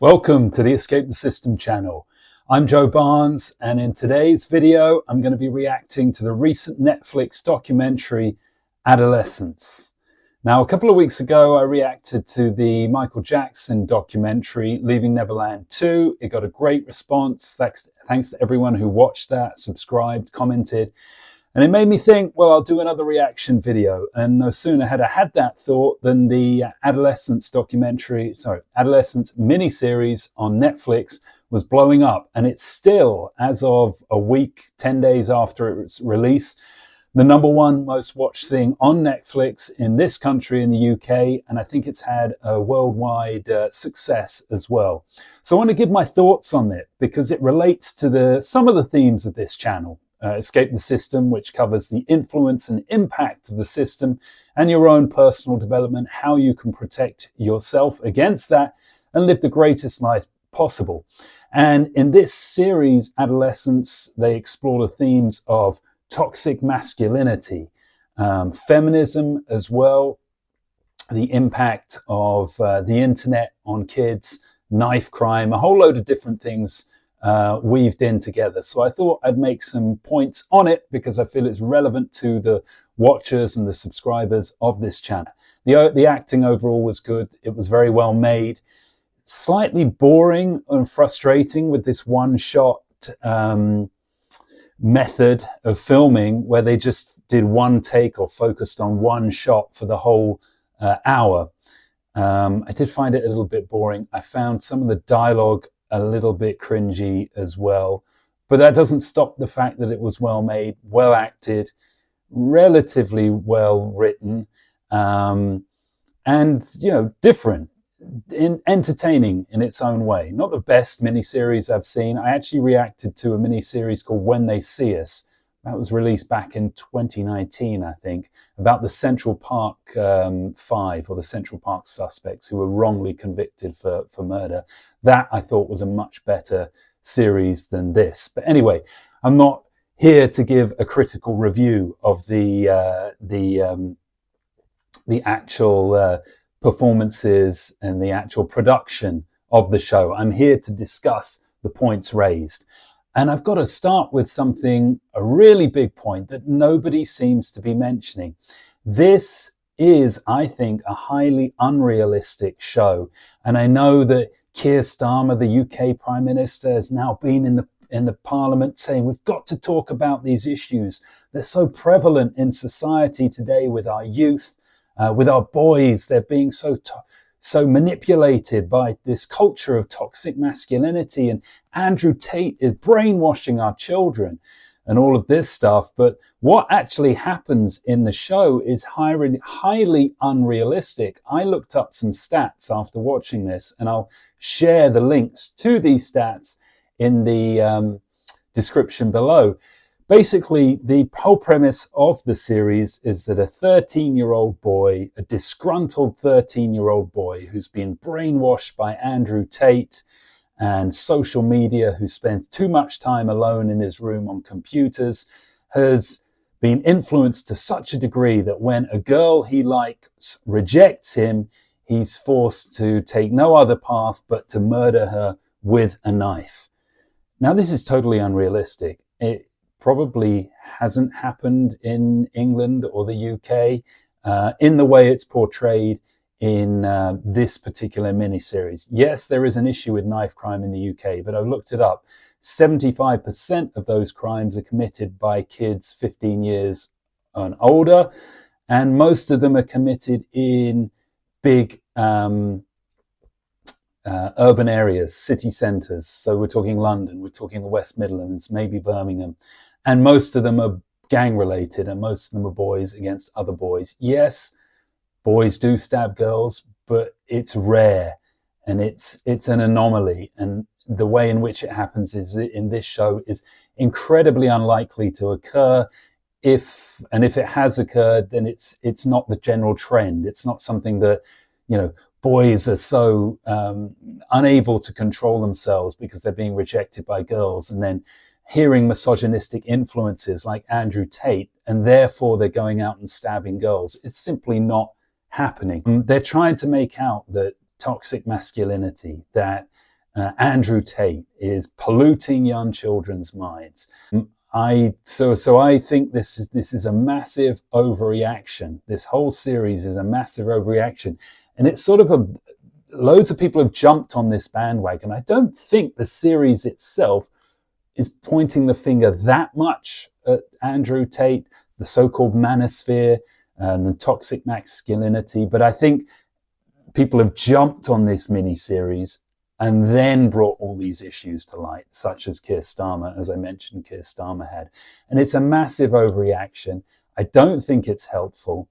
Welcome to the Escape the System channel. I'm Joe Barnes, and in today's video, I'm going to be reacting to the recent Netflix documentary, Adolescence. Now, a couple of weeks ago, I reacted to the Michael Jackson documentary, Leaving Neverland 2. It got a great response. Thanks to everyone who watched that, subscribed, commented. And it made me think, well, I'll do another reaction video. And no sooner had I had that thought than the Adolescence miniseries on Netflix was blowing up. And it's still, as of a week, 10 days after its release, the number one most watched thing on Netflix in this country, in the UK. And I think it's had a worldwide success as well. So I want to give my thoughts on it because it relates to some of the themes of this channel. Escape the System, which covers the influence and impact of the system and your own personal development, how you can protect yourself against that and live the greatest life possible. And in this series, Adolescence, they explore the themes of toxic masculinity, feminism as well, the impact of the internet on kids, knife crime, a whole load of different things weaved in together. So I thought I'd make some points on it because I feel it's relevant to the watchers and the subscribers of this channel. The acting overall was good. It was very well made. Slightly boring and frustrating with this one-shot method of filming where they just did one take or focused on one shot for the whole hour. I did find it a little bit boring. I found some of the dialogue a little bit cringy as well, but that doesn't stop the fact that it was well made, well acted, relatively well written, and different, entertaining in its own way. Not the best miniseries I've seen. I actually reacted to a miniseries called When They See Us. That was released back in 2019, I think, about the Central Park Five, or the Central Park suspects who were wrongly convicted for murder. That I thought was a much better series than this. But anyway, I'm not here to give a critical review of the actual performances and the actual production of the show. I'm here to discuss the points raised. And I've got to start with a really big point that nobody seems to be mentioning. This is, I think, a highly unrealistic show. And I know that Keir Starmer, the UK Prime Minister, has now been in the Parliament saying we've got to talk about these issues. They're so prevalent in society today with our youth, with our boys. They're being so manipulated by this culture of toxic masculinity, and Andrew Tate is brainwashing our children and all of this stuff. But what actually happens in the show is highly unrealistic. I looked up some stats after watching this, and I'll share the links to these stats in the description below. Basically, the whole premise of the series is that a 13-year-old boy, a disgruntled 13-year-old boy who's been brainwashed by Andrew Tate and social media, who spends too much time alone in his room on computers, has been influenced to such a degree that when a girl he likes rejects him, he's forced to take no other path but to murder her with a knife. Now, this is totally unrealistic. It probably hasn't happened in England or the UK in the way it's portrayed in this particular miniseries. Yes, there is an issue with knife crime in the UK, but I've looked it up. 75% of those crimes are committed by kids 15 years and older, and most of them are committed in big urban areas, city centres. So we're talking London, we're talking the West Midlands, maybe Birmingham. And most of them are gang related, and most of them are boys against other boys. Yes, boys do stab girls, but it's rare and it's an anomaly. And the way in which it happens in this show is incredibly unlikely to occur. If it has occurred, then it's not the general trend. It's not something that, boys are so unable to control themselves because they're being rejected by girls, and then hearing misogynistic influences like Andrew Tate, and therefore they're going out and stabbing girls. It's simply not happening. They're trying to make out that toxic masculinity, that Andrew Tate is polluting young children's minds. I think this is a massive overreaction. This whole series is a massive overreaction, and it's sort of loads of people have jumped on this bandwagon. I don't think the series itself is pointing the finger that much at Andrew Tate, the so-called manosphere, and the toxic masculinity. But I think people have jumped on this mini-series and then brought all these issues to light, such as Keir Starmer, as I mentioned, Keir Starmer had. And it's a massive overreaction. I don't think it's helpful.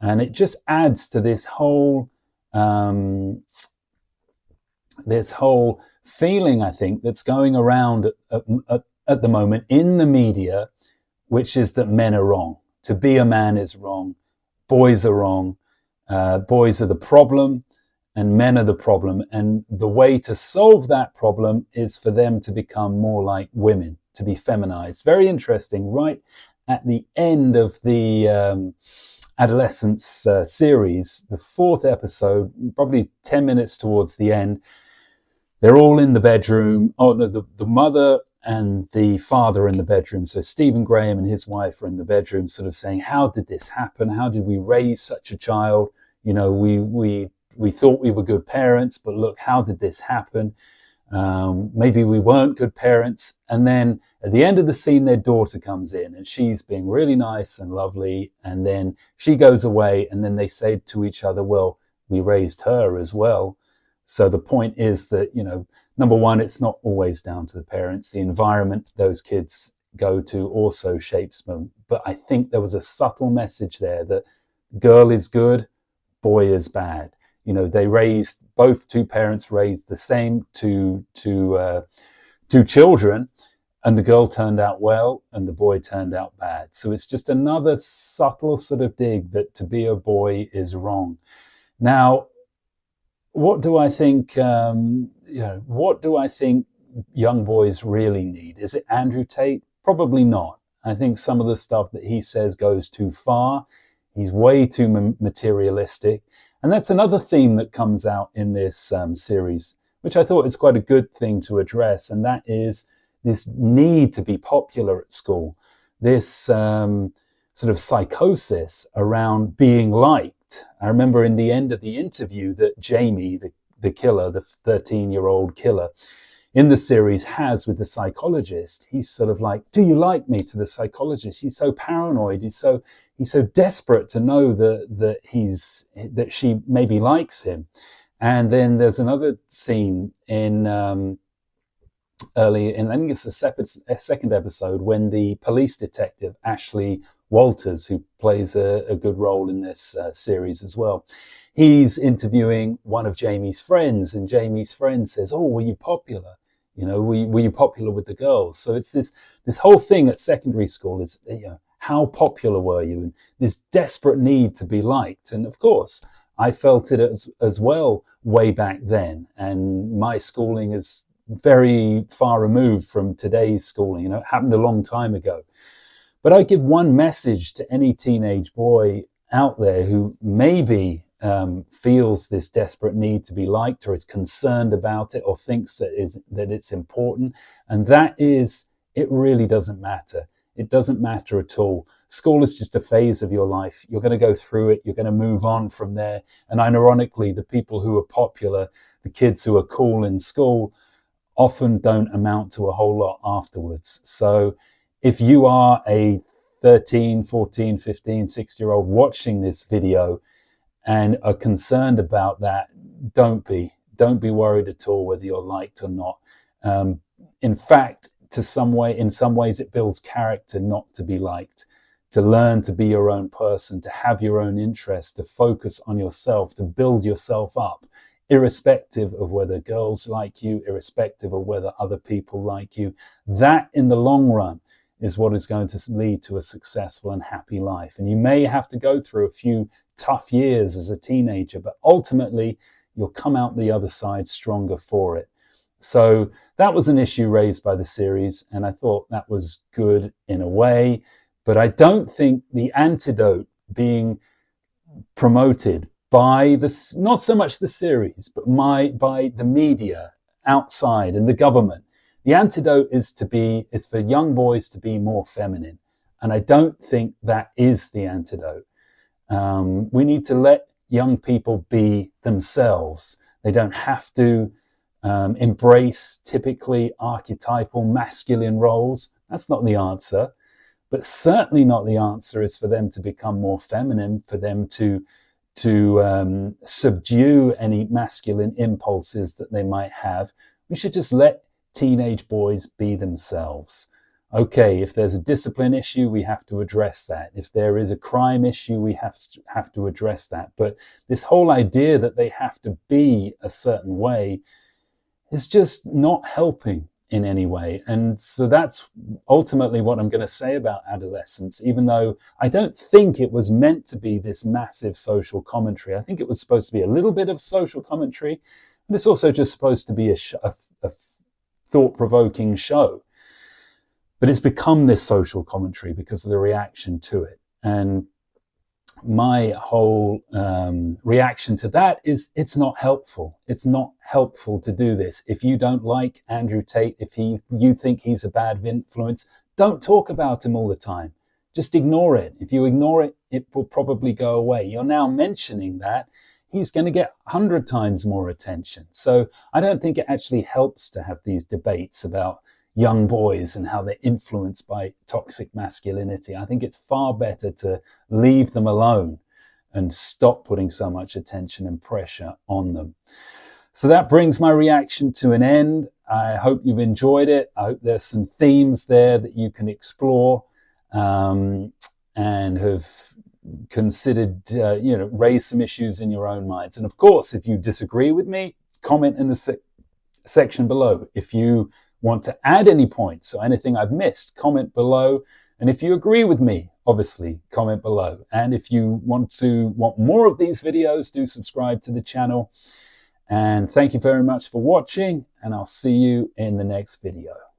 And it just adds to this whole feeling, I think, that's going around at the moment in the media, which is that men are wrong. To be a man is wrong. Boys are wrong. Boys are the problem and men are the problem. And the way to solve that problem is for them to become more like women, to be feminized. Very interesting. Right at the end of the Adolescence series, the 4th episode, probably 10 minutes towards the end, they're all in the bedroom. Oh, no, the mother and the father are in the bedroom. So Stephen Graham and his wife are in the bedroom, sort of saying, how did this happen? How did we raise such a child? You know, we thought we were good parents, but look, how did this happen? Maybe we weren't good parents. And then at the end of the scene, their daughter comes in and she's being really nice and lovely. And then she goes away and then they say to each other, well, we raised her as well. So the point is that, you know, number one, it's not always down to the parents. The environment those kids go to also shapes them. But I think there was a subtle message there that girl is good, boy is bad. You know, two parents raised the same two children, and the girl turned out well and the boy turned out bad. So it's just another subtle sort of dig that to be a boy is wrong. Now, what do I think? What do I think young boys really need? Is it Andrew Tate? Probably not. I think some of the stuff that he says goes too far. He's way too materialistic. And that's another theme that comes out in this series, which I thought is quite a good thing to address. And that is this need to be popular at school, this sort of psychosis around being liked. I remember in the end of the interview that Jamie, the killer, the 13-year-old killer in the series has with the psychologist, he's sort of like, do you like me, to the psychologist? He's so paranoid. He's so desperate to know that she maybe likes him. And then there's another scene in early in, I think it's the second episode, when the police detective Ashley Walters, who plays a good role in this series as well, he's interviewing one of Jamie's friends, and Jamie's friend says, oh, were you popular? You know, were you popular with the girls? So it's this whole thing at secondary school is, you know, how popular were you? And this desperate need to be liked. And of course, I felt it as well way back then. And my schooling is very far removed from today's schooling. You know, it happened a long time ago. But I give one message to any teenage boy out there who maybe feels this desperate need to be liked, or is concerned about it, or thinks that it's important. And that is, it really doesn't matter. It doesn't matter at all. School is just a phase of your life. You're going to go through it. You're going to move on from there. And ironically, the people who are popular, the kids who are cool in school, often don't amount to a whole lot afterwards. So if you are a 13, 14, 15, 16-year-old watching this video and are concerned about that, don't be worried at all whether you're liked or not. In fact, in some ways it builds character not to be liked, to learn to be your own person, to have your own interests, to focus on yourself, to build yourself up, irrespective of whether girls like you, irrespective of whether other people like you. That, in the long run, is what is going to lead to a successful and happy life. And you may have to go through a few tough years as a teenager, but ultimately you'll come out the other side stronger for it. So that was an issue raised by the series, and I thought that was good in a way. But I don't think the antidote being promoted by not so much the series, but by the media outside and the government. The antidote is for young boys to be more feminine. And I don't think that is the antidote. We need to let young people be themselves. They don't have to embrace typically archetypal masculine roles. That's not the answer. But certainly not the answer is for them to become more feminine, for them to subdue any masculine impulses that they might have. We should just let teenage boys be themselves. Okay, if there's a discipline issue, we have to address that. If there is a crime issue, we have to address that. But this whole idea that they have to be a certain way is just not helping in any way. And so that's ultimately what I'm going to say about Adolescence, even though I don't think it was meant to be this massive social commentary. I think it was supposed to be a little bit of social commentary, but it's also just supposed to be a thought-provoking show. But it's become this social commentary because of the reaction to it. And my whole reaction to that is it's not helpful. It's not helpful to do this. If you don't like Andrew Tate, if you think he's a bad influence, don't talk about him all the time. Just ignore it. If you ignore it, it will probably go away. You're now mentioning that. He's going to get 100 times more attention. So I don't think it actually helps to have these debates about young boys and how they're influenced by toxic masculinity. I think it's far better to leave them alone and stop putting so much attention and pressure on them. So that brings my reaction to an end. I hope you've enjoyed it. I hope there's some themes there that you can explore and have considered, raise some issues in your own minds. And of course, if you disagree with me, comment in the section below. If you want to add any points or anything I've missed, comment below. And if you agree with me, obviously, comment below. And if you want more of these videos, do subscribe to the channel. And thank you very much for watching, and I'll see you in the next video.